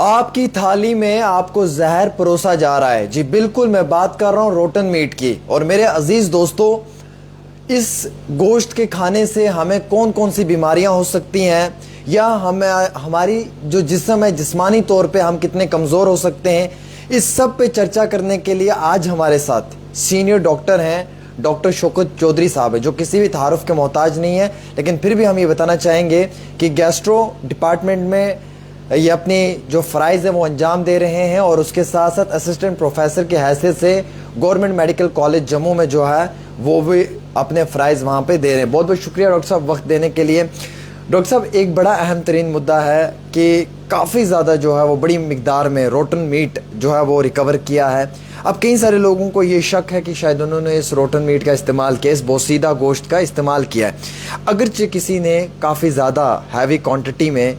आपकी थाली में आपको जहर परोसा जा रहा है। जी बिल्कुल, मैं बात कर रहा हूं रोटन मीट की। और मेरे अजीज दोस्तों, इस गोश्त के खाने से हमें कौन कौन सी बीमारियां हो सकती हैं, या हमारी जो जिस्म है जिस्मानी तौर पे हम कितने कमज़ोर हो सकते हैं, इस सब पे चर्चा करने के लिए आज हमारे साथ सीनियर डॉक्टर हैं डॉक्टर शौकत चौधरी साहब है, जो किसी भी तारुफ के मोहताज नहीं है। लेकिन फिर भी हम ये बताना चाहेंगे कि गैस्ट्रो डिपार्टमेंट में ये अपनी जो फ़राइज़ है वो अंजाम दे रहे हैं, और उसके साथ साथ असिस्टेंट प्रोफेसर की हैसियत से गवर्नमेंट मेडिकल कॉलेज जम्मू में जो है वो भी अपने फ़राइज़ वहाँ पे दे रहे हैं। बहुत बहुत शुक्रिया डॉक्टर साहब वक्त देने के लिए। डॉक्टर साहब, एक बड़ा अहम तरीन मुद्दा है कि काफ़ी ज़्यादा जो है वो बड़ी मिकदार में रोटन मीट जो है वो रिकवर किया है। अब कई सारे लोगों को ये शक है कि शायद उन्होंने इस रोटन मीट का इस्तेमाल किया, इस बोसीदा गोश्त का इस्तेमाल किया है। अगरचे किसी ने काफ़ी ज़्यादा हैवी क्वांटिटी में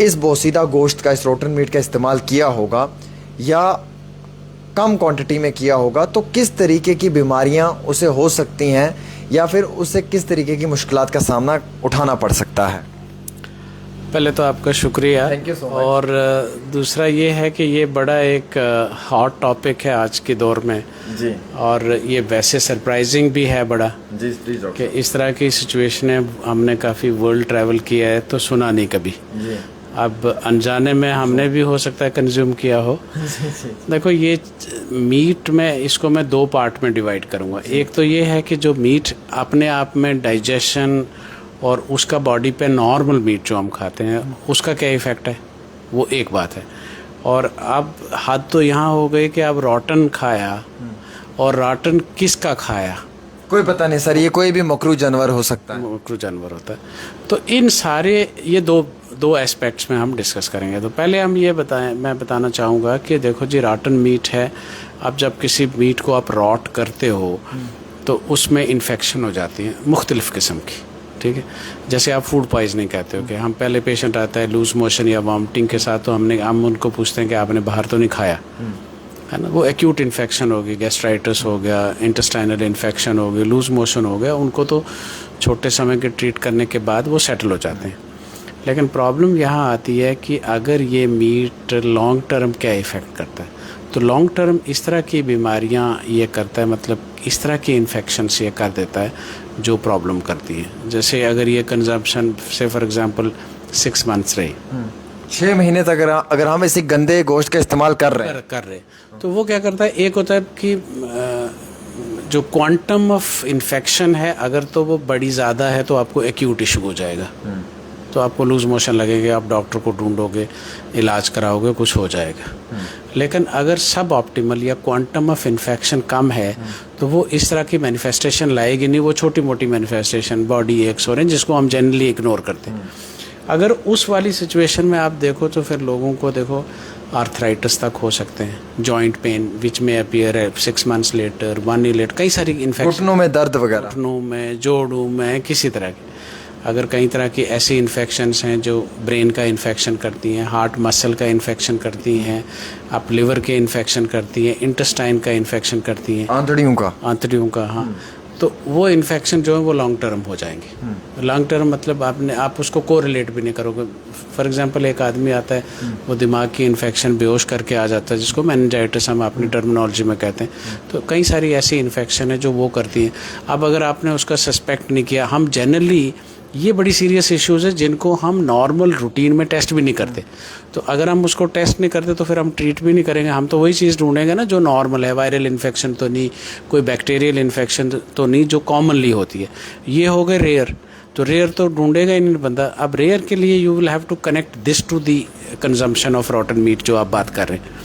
इस बोसीदा गोश्त का, इस रोटन मीट का इस्तेमाल किया होगा या कम क्वांटिटी में किया होगा, तो किस तरीके की बीमारियां उसे हो सकती हैं, या फिर उसे किस तरीके की मुश्किलात का सामना उठाना पड़ सकता है? पहले तो आपका शुक्रिया। Thank you so much. और दूसरा ये है कि ये बड़ा एक हॉट टॉपिक है आज के दौर में जी, और ये वैसे सरप्राइजिंग भी है बड़ा जी प्लीज कि इस तरह की सिचुएशनें हमने काफ़ी वर्ल्ड ट्रैवल किया है तो सुना नहीं कभी। जी अब अनजाने में हमने भी हो सकता है कंज्यूम किया हो। देखो, ये मीट में इसको मैं दो पार्ट में डिवाइड करूँगा। एक तो ये है कि जो मीट अपने आप में डाइजेशन और उसका बॉडी पे नॉर्मल मीट जो हम खाते हैं उसका क्या इफ़ेक्ट है, वो एक बात है। और अब हद तो यहाँ हो गई कि अब रोटन खाया, और रोटन किसका खाया कोई पता नहीं सर, ये कोई भी मकरू जानवर हो सकता है। मकरू जानवर होता है। तो इन सारे ये दो एस्पेक्ट्स में हम डिस्कस करेंगे। तो पहले हम ये मैं बताना चाहूँगा कि देखो जी, रोटन मीट है। अब जब किसी मीट को आप रॉट करते हो तो उसमें इन्फेक्शन हो जाती है मुख्तलिफ़ किस्म की, ठीक है। जैसे आप फूड पॉइजनिंग कहते हो कि हम पहले पेशेंट आता है लूज मोशन या वॉमिटिंग के साथ, तो हम उनको पूछते हैं कि आपने बाहर तो नहीं खाया, है ना। वो एक्यूट इन्फेक्शन हो गई, गैस्ट्राइटिस हो गया, इंटेस्टाइनल इन्फेक्शन हो गई, लूज मोशन हो गया, उनको तो छोटे समय के ट्रीट करने के बाद वो सेटल हो जाते हैं। लेकिन प्रॉब्लम यहाँ आती है कि अगर ये मीट लॉन्ग टर्म क्या इफ़ेक्ट करता है, तो लॉन्ग टर्म इस तरह की बीमारियाँ ये करता है, मतलब इस तरह की इन्फेक्शंस ये कर देता है जो प्रॉब्लम करती है। जैसे अगर ये कंजम्पशन से फॉर एग्जांपल 6 मंथ्स रही, 6 महीने तक अगर हम इसी गंदे गोश्त का इस्तेमाल कर रहे तो वो क्या करता है, एक होता है कि जो क्वांटम ऑफ इन्फेक्शन है अगर तो वो बड़ी ज़्यादा है तो आपको एक्यूट इशू हो जाएगा, तो आपको लूज मोशन लगेगा, आप डॉक्टर को ढूंढोगे, इलाज कराओगे, कुछ हो जाएगा। लेकिन अगर सब ऑप्टिमल या क्वांटम ऑफ इन्फेक्शन कम है तो वो इस तरह की मैनिफेस्टेशन लाएगी नहीं, वो छोटी मोटी मैनिफेस्टेशन, बॉडी एक्स हो रहे हैं, जिसको हम जनरली इग्नोर करते हैं। अगर उस वाली सिचुएशन में आप देखो तो फिर लोगों को देखो आर्थराइटिस तक हो सकते हैं, जॉइंट पेन विच में अपीयर है 6 मंथ्स लेटर, 1 ईयर लेटर, कई सारी इन्फेक्शन, घुटनों में दर्द वगैरह, घुटनों में, जोड़ों में, किसी तरह की। अगर कई तरह की ऐसी इन्फेक्शंस हैं जो ब्रेन का इन्फेक्शन करती हैं, हार्ट मसल का इन्फेक्शन करती हैं, आप लिवर के इन्फेक्शन करती हैं, इंटेस्टाइन का इन्फेक्शन करती हैं, आंतड़ियों का, हाँ, तो वो इन्फेक्शन जो है वो लॉन्ग टर्म हो जाएंगे। लॉन्ग टर्म मतलब आप उसको कोरिलेट भी नहीं करोगे। फॉर एग्जांपल एक आदमी आता है, वो दिमाग की इन्फेक्शन बेहोश करके आ जाता है, जिसको मेनिंजाइटिस हम अपनी टर्मिनोलॉजी में कहते हैं। तो कई सारी ऐसी इन्फेक्शन है जो वो करती हैं। अब अगर आपने उसका सस्पेक्ट नहीं किया, हम जनरली ये बड़ी सीरियस इश्यूज़ है जिनको हम नॉर्मल रूटीन में टेस्ट भी नहीं करते। तो अगर हम उसको टेस्ट नहीं करते तो फिर हम ट्रीट भी नहीं करेंगे। हम तो वही चीज़ ढूंढेंगे ना जो नॉर्मल है, वायरल इन्फेक्शन तो नहीं, कोई बैक्टीरियल इन्फेक्शन तो नहीं जो कॉमनली होती है। ये हो गए रेयर, तो रेयर तो ढूंढेगा ही नहीं बंदा। अब रेयर के लिए you will have to connect this to the consumption of rotten meat जो आप बात कर रहे हैं।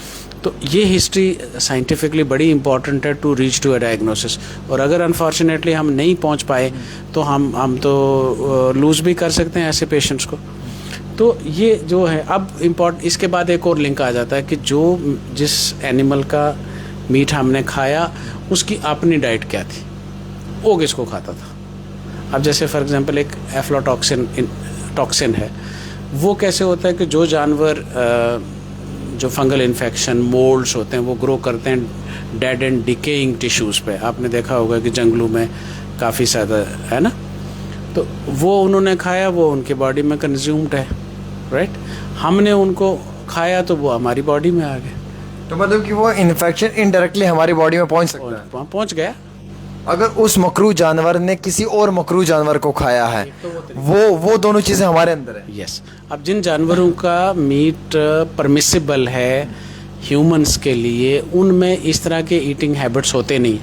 तो ये हिस्ट्री साइंटिफिकली बड़ी इंपॉर्टेंट है to reach to a diagnosis. और अगर अनफॉर्चुनेटली हम नहीं पहुंच पाए तो हम तो लूज़ भी कर सकते हैं ऐसे पेशेंट्स को। तो ये जो है अब इसके बाद एक और लिंक आ जाता है कि जिस एनिमल का मीट हमने खाया उसकी अपनी डाइट क्या थी, वो किसको खाता था। अब जैसे फॉर एग्जांपल एक एफ्लाटॉक्सिन है, वो कैसे होता है कि जो जानवर जो फंगल इन्फेक्शन, मोल्ड्स होते हैं, वो ग्रो करते हैं डेड एंड डिकेइंग टिश्यूज़ पे। आपने देखा होगा कि जंगलों में काफ़ी ज़्यादा है ना, तो वो उन्होंने खाया, वो उनके बॉडी में कंज्यूम्ड है, राइट। हमने उनको खाया तो वो हमारी बॉडी में आ गया, तो मतलब कि वो इन्फेक्शन इनडायरेक्टली हमारी बॉडी में पहुंच सकता है। वहाँ पहुँच गया। अगर उस मकरू जानवर ने किसी और मकरू जानवर को खाया है, वो दोनों चीजें हमारे अंदर है। यस। अब जिन जानवरों का मीट परमिसिबल है ह्यूमंस के लिए, उनमें इस तरह के ईटिंग हैबिट्स होते नहीं,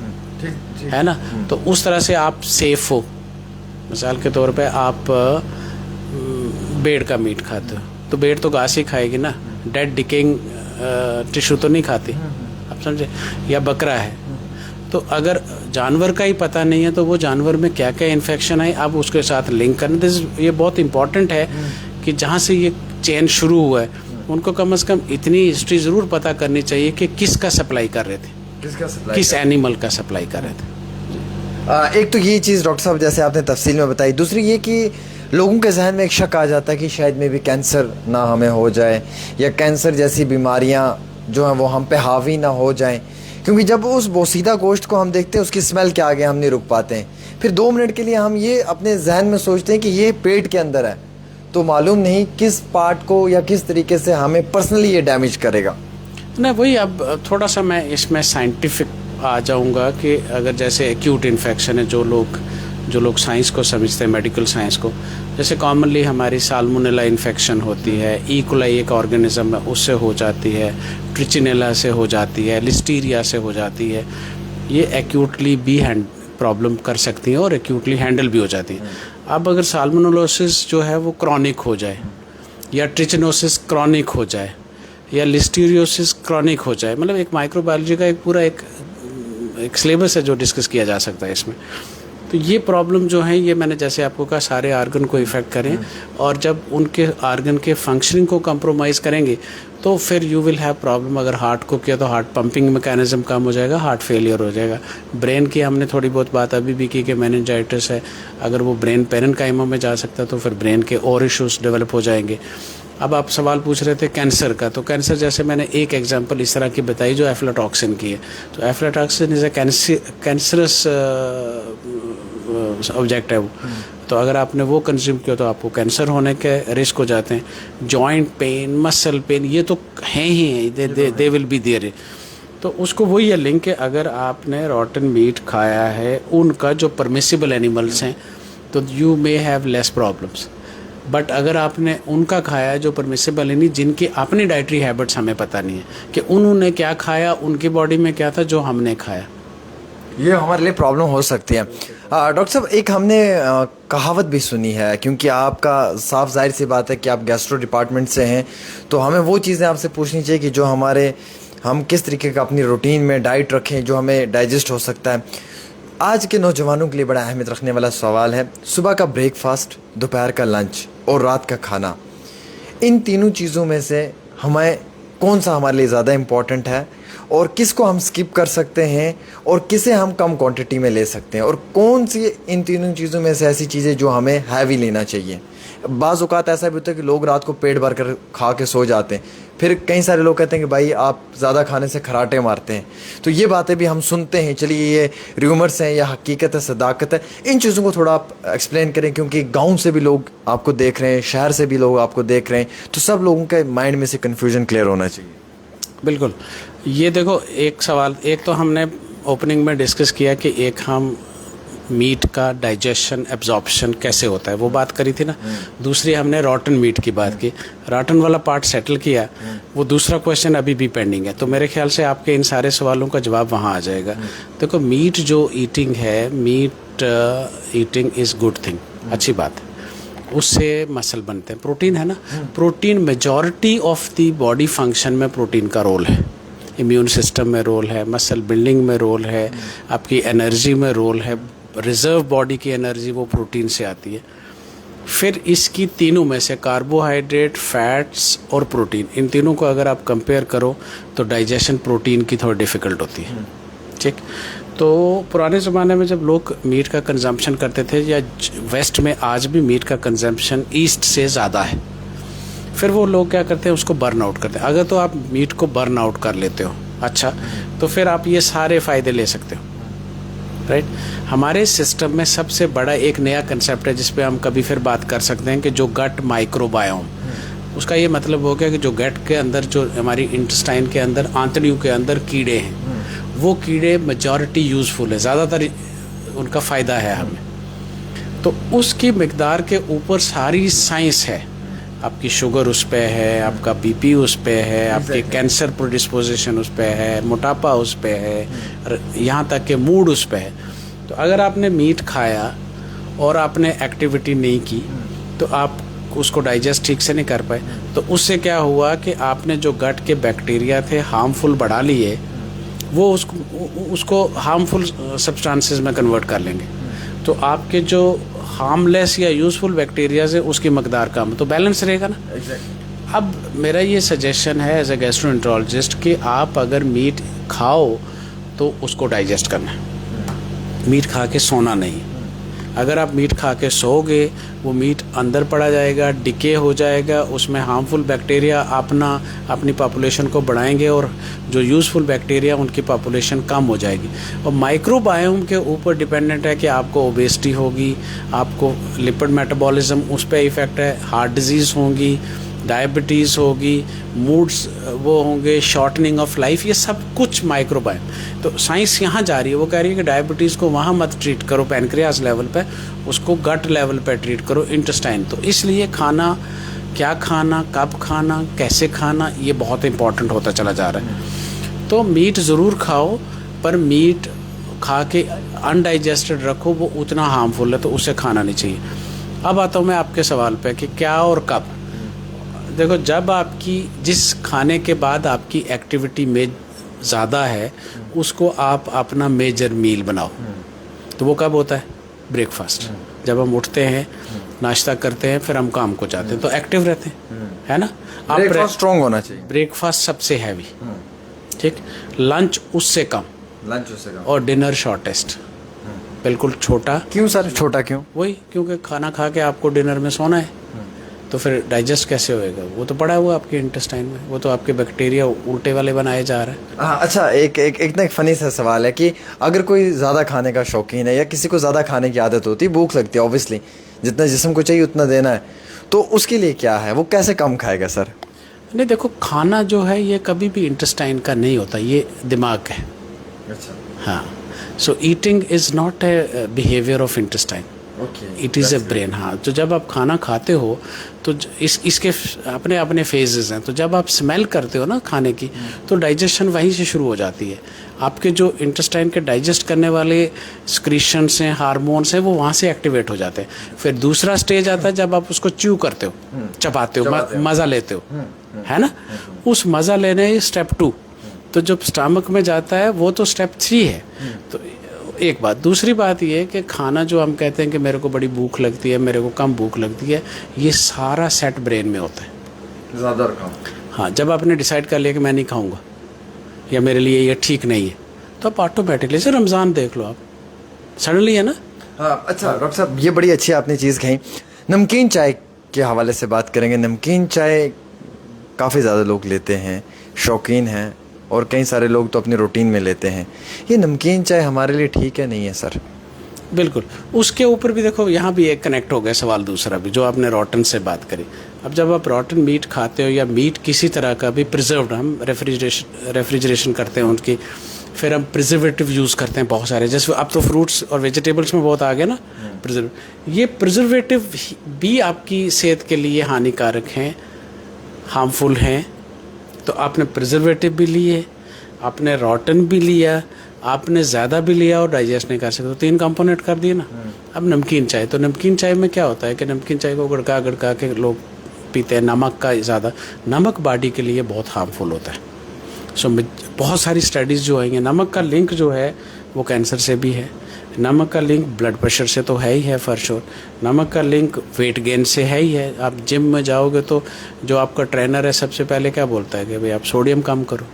है ना। तो उस तरह से आप सेफ हो। मिसाल के तौर पे आप भेड़ का मीट खाते हो, तो भेड़ तो घास ही खाएगी ना, डेड डिकेइंग टिश्यू तो नहीं खाती, आप समझे। या बकरा है, तो अगर जानवर का ही पता नहीं है तो वो जानवर में क्या क्या इन्फेक्शन है आप उसके साथ लिंक करना, ये बहुत इंपॉर्टेंट है कि जहाँ से ये चेन शुरू हुआ है उनको कम से कम इतनी हिस्ट्री ज़रूर पता करनी चाहिए कि किसका सप्लाई कर रहे थे, किस एनिमल का सप्लाई कर रहे थे। एक तो ये चीज़ डॉक्टर साहब जैसे आपने तफसील में बताई, दूसरी ये कि लोगों के जहन में एक शक आ जाता है कि शायद में भी कैंसर ना हमें हो जाए, या कैंसर जैसी बीमारियां जो हैं वो हम पे हावी ना हो जाएं, क्योंकि जब उस बोसीदा गोश्त को हम देखते हैं उसकी स्मेल के आगे हम नहीं रुक पाते हैं। फिर 2 मिनट के लिए हम ये अपने जहन में सोचते हैं कि ये पेट के अंदर है, तो मालूम नहीं किस पार्ट को या किस तरीके से हमें पर्सनली ये डैमेज करेगा। नहीं, वही अब थोड़ा सा मैं इसमें साइंटिफिक आ जाऊंगा कि अगर जैसे एक्यूट इन्फेक्शन है, जो लोग साइंस को समझते हैं, मेडिकल साइंस को, जैसे कॉमनली हमारी साल्मोनेला इन्फेक्शन होती है, ई कोलाई एक ऑर्गेनिज्म है उससे हो जाती है, ट्रिचिनेला से हो जाती है, लिस्टीरिया से हो जाती है, ये एक्यूटली भी प्रॉब्लम कर सकती हैं और एक्यूटली हैंडल भी हो जाती हैं। अब अगर साल्मोनेलोसिस जो है वो क्रॉनिक हो जाए, या ट्रिचिनोसिस क्रॉनिक हो जाए, या लिस्टीरियोसिस क्रॉनिक हो जाए, मतलब एक माइक्रोबायोलॉजी का एक पूरा एक सिलेबस है जो डिस्कस किया जा सकता है इसमें। तो ये प्रॉब्लम जो है ये मैंने जैसे आपको कहा सारे आर्गन को इफ़ेक्ट करें, और जब उनके आर्गन के फंक्शनिंग को कंप्रोमाइज़ करेंगे तो फिर यू विल हैव प्रॉब्लम। अगर हार्ट को किया तो हार्ट पंपिंग मैकेनिज्म कम हो जाएगा, हार्ट फेलियर हो जाएगा। ब्रेन की हमने थोड़ी बहुत बात अभी भी की कि मेनिंजाइटिस है, अगर वो ब्रेन पेरेन्काइमा में जा सकता तो फिर ब्रेन के और इश्यूज डेवलप हो जाएंगे। अब आप सवाल पूछ रहे थे कैंसर का, तो कैंसर जैसे मैंने एक एग्जांपल इस तरह की बताई जो एफ्लाटॉक्सिन की है। तो aflatoxin is a cancerous object है वो, तो अगर आपने वो कंज्यूम किया तो आपको कैंसर होने के रिस्क हो जाते हैं। जॉइंट पेन, मसल पेन, ये तो हैं ही, दे विल बी देयर। तो उसको वही है लिंक है, अगर आपने रॉटन मीट खाया है उनका जो परमिसिबल एनिमल्स हैं तो you may have less problems. But अगर आपने उनका खाया जो परमिसिबल है नहीं, जिनकी अपनी डाइटरी हैबिट्स हमें पता नहीं है कि उन्होंने क्या खाया, उनकी बॉडी में क्या था जो हमने खाया, ये हमारे लिए प्रॉब्लम हो सकती है। डॉक्टर साहब एक हमने कहावत भी सुनी है, क्योंकि आपका साफ जाहिर सी बात है कि आप गैस्ट्रो डिपार्टमेंट से हैं, तो हमें वो चीज़ें आपसे पूछनी चाहिए कि जो हम किस तरीके का अपनी रूटीन में डाइट रखें जो हमें डाइजेस्ट हो सकता है। आज के नौजवानों के लिए बड़ा अहमियत रखने वाला सवाल है, सुबह का ब्रेकफास्ट, दोपहर का लंच और रात का खाना, इन तीनों चीज़ों में से हमें कौन सा हमारे लिए ज़्यादा इम्पॉर्टेंट है, और किसको हम स्किप कर सकते हैं, और किसे हम कम क्वांटिटी में ले सकते हैं, और कौन सी इन तीनों चीज़ों में से ऐसी चीज़ें जो हमें हैवी लेना चाहिए। बाज़ औक़ात ऐसा भी होता है कि लोग रात को पेट भर कर खा के सो जाते हैं, फिर कई सारे लोग कहते हैं कि भाई आप ज़्यादा खाने से खराटे मारते हैं। तो ये बातें भी हम सुनते हैं, चलिए ये र्यूमर्स हैं या हकीकत है, सदाकत है, इन चीज़ों को थोड़ा आप एक्सप्लेन करें, क्योंकि गाँव से भी लोग आपको देख रहे हैं, शहर से भी लोग आपको देख रहे हैं, तो सब लोगों के माइंड में से कन्फ्यूजन क्लियर होना चाहिए। बिल्कुल। ये देखो, एक सवाल, एक तो हमने ओपनिंग में डिस्कस किया कि एक हम मीट का डाइजेशन एब्जॉर्प्शन कैसे होता है वो बात करी थी ना। दूसरी हमने रॉटन मीट की बात की, रॉटन वाला पार्ट सेटल किया, वो दूसरा क्वेश्चन अभी भी पेंडिंग है। तो मेरे ख्याल से आपके इन सारे सवालों का जवाब वहाँ आ जाएगा। देखो, मीट जो ईटिंग है, meat eating is good thing, अच्छी बात है, उससे मसल बनते हैं। प्रोटीन है ना, protein majority of the body function में प्रोटीन का रोल है। इम्यून सिस्टम में रोल है, मसल बिल्डिंग में रोल है, आपकी एनर्जी में रोल है, रिजर्व बॉडी की एनर्जी वो प्रोटीन से आती है। फिर इसकी तीनों में से कार्बोहाइड्रेट, फैट्स और प्रोटीन, इन तीनों को अगर आप कंपेयर करो तो डाइजेशन प्रोटीन की थोड़ी डिफ़िकल्ट होती है। ठीक, तो पुराने ज़माने में जब लोग मीट का कंजम्पशन करते थे, या वेस्ट में आज भी मीट का कंजम्पशन ईस्ट से ज़्यादा है, फिर वो लोग क्या करते हैं, उसको बर्न आउट करते हैं। अगर तो आप मीट को बर्न आउट कर लेते हो, अच्छा, तो फिर आप ये सारे फ़ायदे ले सकते हो, राइट। हमारे सिस्टम में सबसे बड़ा एक नया कंसेप्ट है जिस पे हम कभी फिर बात कर सकते हैं कि जो गट माइक्रोबायोम, उसका ये मतलब हो गया कि जो गट के अंदर, जो हमारी इंटेस्टाइन के अंदर, आंतड़ियों के अंदर कीड़े हैं, वो कीड़े मेजॉरिटी यूज़फुल है, ज़्यादातर उनका फ़ायदा है हमें। तो उसकी मिकदार के ऊपर सारी साइंस है। आपकी शुगर उस पे है, आपका बीपी उस पे है, आपके कैंसर प्रोडिस्पोजिशन उस पे है, मोटापा उस पे है, यहाँ तक कि मूड उस पे है। तो अगर आपने मीट खाया और आपने एक्टिविटी नहीं की तो आप उसको डाइजेस्ट ठीक से नहीं कर पाए, तो उससे क्या हुआ कि आपने जो गट के बैक्टीरिया थे हार्मफुल बढ़ा लिए, वो उसको हार्मफुल सब्सटेंसेस में कन्वर्ट कर लेंगे। तो आपके जो हार्मलेस या यूज़फुल बैक्टीरियाज है उसकी मकदार कम, तो बैलेंस रहेगा ना। अब मेरा ये सजेशन है एज ए गैस्ट्रोएंटरोलॉजिस्ट कि आप अगर मीट खाओ तो उसको डाइजेस्ट करना, मीट खा के सोना नहीं। अगर आप मीट खा के सोओगे, वो मीट अंदर पड़ा जाएगा, डिके हो जाएगा, उसमें हार्मफुल बैक्टीरिया अपनी पॉपुलेशन को बढ़ाएंगे और जो यूज़फुल बैक्टीरिया उनकी पॉपुलेशन कम हो जाएगी। और माइक्रोबायोम के ऊपर डिपेंडेंट है कि आपको ओबेसिटी होगी, आपको लिपिड मेटाबॉलिज्म उस पर इफ़ेक्ट है, हार्ट डिजीज़ होंगी, डायबिटीज़ होगी, मूड्स वो होंगे, शॉर्टनिंग ऑफ लाइफ, ये सब कुछ माइक्रोबायोम। तो साइंस यहाँ जा रही है, वो कह रही है कि डायबिटीज़ को वहाँ मत ट्रीट करो पैनक्रियाज लेवल पे, उसको गट लेवल पे ट्रीट करो, इंटेस्टाइन। तो इसलिए खाना, क्या खाना, कब खाना, कैसे खाना, ये बहुत इंपॉर्टेंट होता चला जा रहा है। तो मीट ज़रूर खाओ, पर मीट खा के अनडाइजेस्टेड रखो, वो उतना हार्मफुल है तो उसे खाना नहीं चाहिए। अब आता हूँ मैं आपके सवाल पे कि क्या और कब। देखो, जब आपकी जिस खाने के बाद आपकी एक्टिविटी में ज़्यादा है, उसको आप अपना मेजर मील बनाओ। तो वो कब होता है? ब्रेकफास्ट। जब हम उठते हैं, नाश्ता करते हैं, फिर हम काम को जाते हैं, तो एक्टिव रहते हैं, है ना। आप ब्रेकफास्ट स्ट्रॉन्ग होना चाहिए, ब्रेकफास्ट सबसे हैवी, ठीक, लंच उससे कम, और डिनर शॉर्टेस्ट, बिल्कुल छोटा। क्यों सर, छोटा क्यों? वही, क्योंकि खाना खा के आपको डिनर में सोना है, तो फिर डाइजेस्ट कैसे होएगा? वो तो पड़ा हुआ आपके इंटेस्टाइन में, वो तो आपके बैक्टीरिया उल्टे वाले बनाए जा रहे हैं। हाँ, अच्छा, एक ना एक फ़नी सा सवाल है कि अगर कोई ज़्यादा खाने का शौकीन है या किसी को ज़्यादा खाने की आदत होती है, भूख लगती है, ऑब्वियसली जितना जिस्म को चाहिए उतना देना है, तो उसके लिए क्या है, वो कैसे कम खाएगा सर? नहीं, देखो, खाना जो है ये कभी भी इंटेस्टाइन का नहीं होता, ये दिमाग है। अच्छा, हाँ, so eating is not a behaviour of intestine, it is a brain. हाँ, तो जब आप खाना खाते हो तो इसके अपने अपने फेजेस हैं। तो जब आप स्मेल करते हो ना खाने की, तो डाइजेशन वहीं से शुरू हो जाती है। आपके जो इंटेस्टाइन के डाइजेस्ट करने वाले स्क्रीशंस हैं, हार्मोन्स हैं, वो वहाँ से एक्टिवेट हो जाते हैं। फिर दूसरा स्टेज आता है जब आप उसको च्यू करते हो, चबाते हो, मज़ा लेते हो, है ना। उस मज़ा लेने स्टेप 2, तो जब स्टमक में जाता है वो तो स्टेप 3 है। तो एक बात। दूसरी बात ये है कि खाना जो हम कहते हैं कि मेरे को बड़ी भूख लगती है, मेरे को कम भूख लगती है, ये सारा सेट ब्रेन में होता है, ज़्यादा और कम। हाँ, जब आपने डिसाइड कर लिया कि मैं नहीं खाऊंगा या मेरे लिए ये ठीक नहीं है, तो आप ऑटोमेटिकली से रमज़ान देख लो, आप सडनली, है ना। हाँ, अच्छा डॉक्टर साहब, ये बड़ी अच्छी आपने चीज़ कही। नमकीन चाय के हवाले से बात करेंगे। नमकीन चाय काफ़ी ज़्यादा लोग लेते हैं, शौकीन हैं, और कई सारे लोग तो अपनी रूटीन में लेते हैं। ये नमकीन चाय हमारे लिए ठीक है, नहीं है सर? बिल्कुल। उसके ऊपर भी देखो, यहाँ भी एक कनेक्ट हो गया सवाल दूसरा भी, जो आपने रॉटन से बात करी। अब जब आप रॉटन मीट खाते हो या मीट किसी तरह का भी प्रिजर्व्ड, हम रेफ्रिजरेशन करते हैं उनकी, फिर हम प्रिजर्वेटिव यूज़ करते हैं बहुत सारे, जैसे अब तो फ्रूट्स और वेजिटेबल्स में बहुत आ गया ना प्रिजर्व। ये प्रिजर्वेटिव भी आपकी सेहत के लिए हानिकारक हैं, हार्मफुल हैं। तो आपने प्रिजर्वेटिव भी लिए, आपने रॉटन भी लिया, आपने ज़्यादा भी लिया और डाइजेस्ट नहीं कर सकते, तो 3 कंपोनेंट कर दिए ना। अब नमकीन चाय, तो नमकीन चाय में क्या होता है कि नमकीन चाय को गड़का गड़का के लोग पीते हैं, नमक का ज़्यादा। नमक बॉडी के लिए बहुत हार्मफुल होता है। सो बहुत सारी स्टडीज़ जो आएंगे, नमक का लिंक जो है वो कैंसर से भी है, नमक का लिंक ब्लड प्रेशर से तो है ही है फॉर श्योर, नमक का लिंक वेट गेन से है ही है। आप जिम में जाओगे तो जो आपका ट्रेनर है सबसे पहले क्या बोलता है कि भाई आप सोडियम कम करो।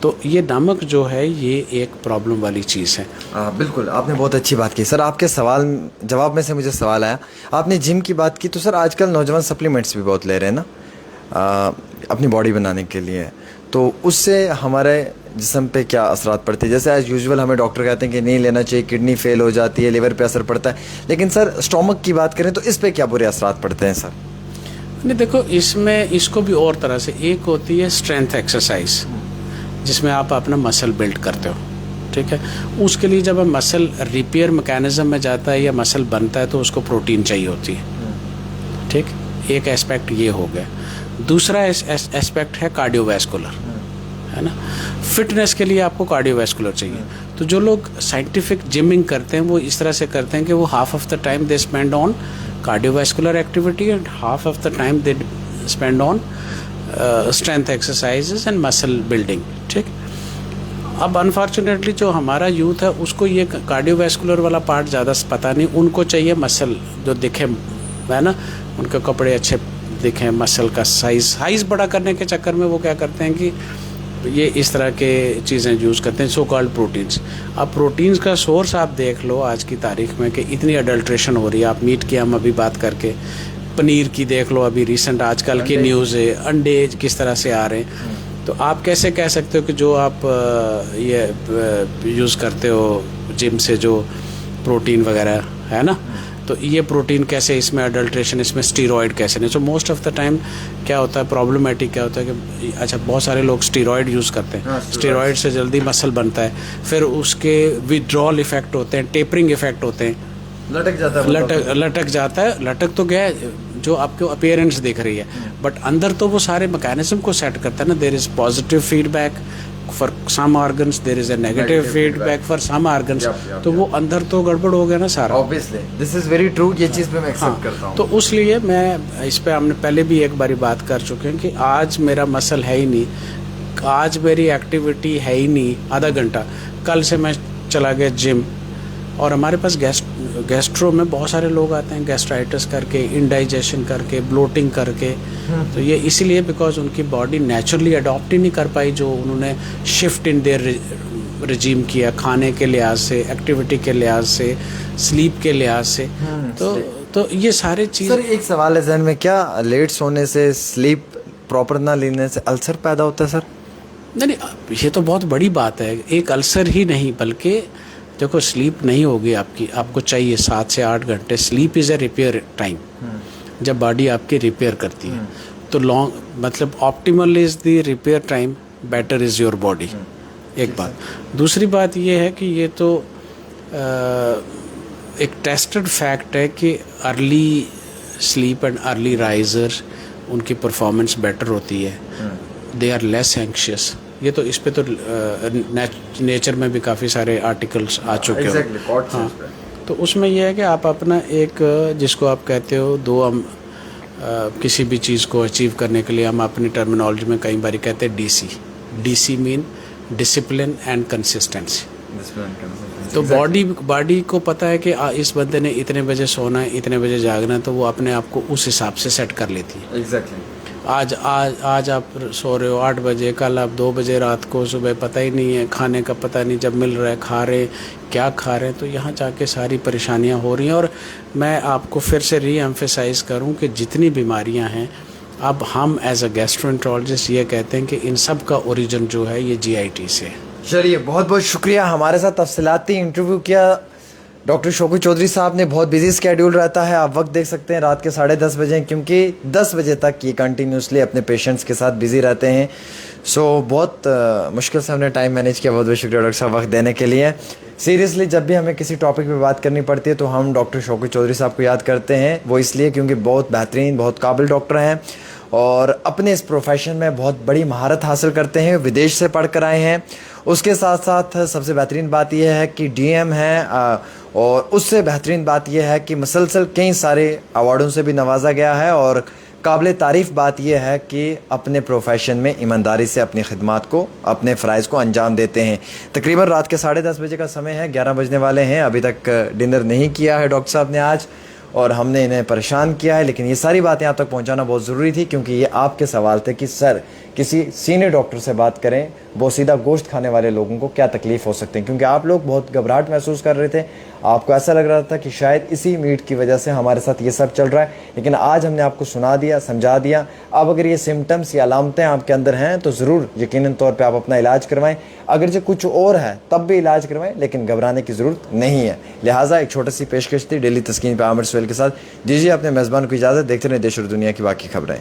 तो ये नमक जो है ये एक प्रॉब्लम वाली चीज़ है। बिल्कुल, आपने बहुत अच्छी बात की सर। आपके सवाल जवाब में से मुझे सवाल आया, आपने जिम की बात की, तो सर आजकल नौजवान सप्लीमेंट्स भी बहुत ले रहे हैं ना अपनी बॉडी बनाने के लिए, तो उससे हमारे जिस्म पे क्या असरात पड़ती है? जैसे एज यूजुअल हमें डॉक्टर कहते हैं कि नहीं लेना चाहिए, किडनी फेल हो जाती है, लिवर पे असर पड़ता है, लेकिन सर स्टोमक की बात करें तो इस पे क्या बुरे असरात पड़ते हैं सर? नहीं देखो, इसमें इसको भी और तरह से, एक होती है स्ट्रेंथ एक्सरसाइज जिसमें आप अपना मसल बिल्ड करते हो, ठीक है। उसके लिए जब मसल रिपेयर मैकेनिज्म में जाता है या मसल बनता है तो उसको प्रोटीन चाहिए होती है, ठीक। एक एस्पेक्ट ये हो गया। दूसरा एस्पेक्ट है कार्डियोवैस्कुलर, है ना। फिटनेस के लिए आपको कार्डियोवैस्कुलर चाहिए। तो जो लोग साइंटिफिक जिमिंग करते हैं वो इस तरह से करते हैं कि वो half of the time they spend on cardiovascular activity and half of the time they spend on strength exercises and muscle building, ठीक। अब अनफॉर्चुनेटली जो हमारा यूथ है उसको ये कार्डियोवैस्कुलर वाला पार्ट ज़्यादा पता नहीं, उनको चाहिए मसल जो दिखे, है ना, उनके कपड़े अच्छे दिखें, मसल का साइज़ बड़ा करने के चक्कर में वो क्या करते हैं कि ये इस तरह के चीज़ें यूज़ करते हैं, सो कॉल्ड प्रोटीन्स। अब प्रोटीन्स का सोर्स आप देख लो आज की तारीख में कि इतनी अडल्ट्रेशन हो रही है। आप मीट की हम अभी बात करके, पनीर की देख लो, अभी रिसेंट आजकल की न्यूज़ है, अंडे किस तरह से आ रहे हैं। तो आप कैसे कह सकते हो कि जो आप ये यूज़ करते हो जिम से जो प्रोटीन वगैरह है ना, तो ये प्रोटीन कैसे इसमें अडल्ट्रेशन, इसमें स्टीरॉयड कैसे नहीं। So most of the time क्या होता है, प्रॉब्लमेटिक क्या होता है कि अच्छा बहुत सारे लोग स्टीरॉयड यूज़ करते हैं, स्टीरॉयड से जल्दी मसल बनता है, फिर उसके विड्रॉल इफेक्ट होते हैं, टेपरिंग इफेक्ट होते हैं, लटक जाता है। लटक तो गया जो आपको अपीयरेंस दिख रही है, बट अंदर तो वो सारे मैकेनिज्म को सेट करता है ना। There is positive feedback for some organs, there is a negative feedback for some organs. तो वो अंदर तो गड़बड़ हो गया ना सारा। Obviously this is very true, ये चीज़ पे मैं एक्सेप्ट करता हूँ। तो उसलिए मैं इस पे हमने पहले भी एक बारी बात कर चुके हैं कि आज मेरा मसल है ही नहीं, आज मेरी एक्टिविटी है ही नहीं आधा घंटा, कल से मैं चला गया जिम, और हमारे पास गैस्ट्रो में बहुत सारे लोग आते हैं गैस्ट्राइटिस करके, इंडाइजेशन करके, ब्लोटिंग करके। तो ये इसीलिए बिकॉज उनकी बॉडी नेचुरली अडॉप्ट ही नहीं कर पाई जो उन्होंने शिफ्ट इन देयर रिजीम किया, खाने के लिहाज से, एक्टिविटी के लिहाज से, स्लीप के लिहाज से। तो ये सारे चीज़। सर एक सवाल है जहन में, क्या लेट सोने से, स्लीप प्रॉपर ना लेने से अल्सर पैदा होता है सर? नहीं, ये तो बहुत बड़ी बात है। एक अल्सर ही नहीं, बल्कि देखो स्लीप नहीं होगी आपकी, आपको चाहिए 7 से 8 घंटे। Sleep is a repair time, जब बॉडी आपकी रिपेयर करती है। तो लॉन्ग मतलब optimal is the repair time, better is your body, एक बात। दूसरी बात ये है कि ये तो एक टेस्टेड फैक्ट है कि early sleep and early riser उनकी परफॉर्मेंस बेटर होती है, दे आर लेस एंक्शियस। ये तो इस पे तो नेचर में भी काफ़ी सारे आर्टिकल्स आ चुके हो। हाँ, तो उसमें यह है कि आप अपना एक, जिसको आप कहते हो दो, हम किसी भी चीज़ को अचीव करने के लिए हम अपनी टर्मिनोलॉजी में कई बार कहते हैं DC mean discipline and consistency. तो बॉडी को पता है कि इस बंदे ने इतने बजे सोना है, इतने बजे जागना है, तो वो अपने आप को उस हिसाब से सेट कर लेती है। एग्जैक्टली। आज आप सो रहे हो 8 बजे, कल आप 2 बजे रात को, सुबह पता ही नहीं है, खाने का पता नहीं, जब मिल रहा है खा रहे, क्या खा रहे हैं। तो यहाँ जाके सारी परेशानियाँ हो रही हैं। और मैं आपको फिर से री-एम्फेसाइज करूँ कि जितनी बीमारियाँ हैं, अब हम एज अ गैस्ट्रोएंटरोलॉजिस्ट ये कहते हैं कि इन सब का ओरिजिन जो है ये GIT से है। चलिए, बहुत बहुत शुक्रिया, हमारे साथ तफसीलाती इंटरव्यू किया। डॉक्टर शौकत चौधरी साहब ने बहुत बिजी स्केड्यूल रहता है, आप वक्त देख सकते हैं रात के 10:30 बजे, क्योंकि 10 बजे तक ये कंटिन्यूसली अपने पेशेंट्स के साथ बिजी रहते हैं। सो बहुत मुश्किल से हमने टाइम मैनेज किया। बहुत बहुत शुक्रिया डॉक्टर साहब वक्त देने के लिए। सीरियसली जब भी हमें किसी टॉपिक पे बात करनी पड़ती है तो हम डॉक्टर शौकत चौधरी साहब को याद करते हैं। वो इसलिए क्योंकि बहुत बेहतरीन, बहुत काबिल डॉक्टर हैं और अपने इस प्रोफेशन में बहुत बड़ी महारत हासिल करते हैं, विदेश से पढ़ कर आए हैं। उसके साथ साथ सबसे बेहतरीन बात यह है कि DM हैं, और उससे बेहतरीन बात यह है कि मुसलसल कई सारे अवार्डों से भी नवाजा गया है। और काबिल तारीफ़ बात यह है कि अपने प्रोफेशन में ईमानदारी से अपनी खिदमात को, अपने फ़राइज़ को अंजाम देते हैं। तकरीबन रात के 10:30 बजे का समय है, 11 बजने वाले हैं, अभी तक डिनर नहीं किया है डॉक्टर साहब ने आज, और हमने इन्हें परेशान किया है। लेकिन ये सारी बातें आप तक पहुंचाना बहुत ज़रूरी थी, क्योंकि ये आपके सवाल थे कि सर किसी सीनियर डॉक्टर से बात करें, वो सीधा गोश्त खाने वाले लोगों को क्या तकलीफ़ हो सकती है, क्योंकि आप लोग बहुत घबराहट महसूस कर रहे थे। आपको ऐसा लग रहा था कि शायद इसी मीट की वजह से हमारे साथ ये सब चल रहा है। लेकिन आज हमने आपको सुना दिया, समझा दिया। अब अगर ये सिम्टम्स या अलामतें आपके अंदर हैं तो ज़रूर यकीनन तौर पे आप अपना इलाज करवाएं। अगर जो कुछ और है तब भी इलाज करवाएं, लेकिन घबराने की ज़रूरत नहीं है। लिहाजा एक छोटी सी पेशकश थी, डेली तस्कीन पे आमिर सुहेल बोलचाल के साथ दीजिए अपने मेज़बान को इजाज़त। देखते रहें देश और दुनिया की बाकी खबरें।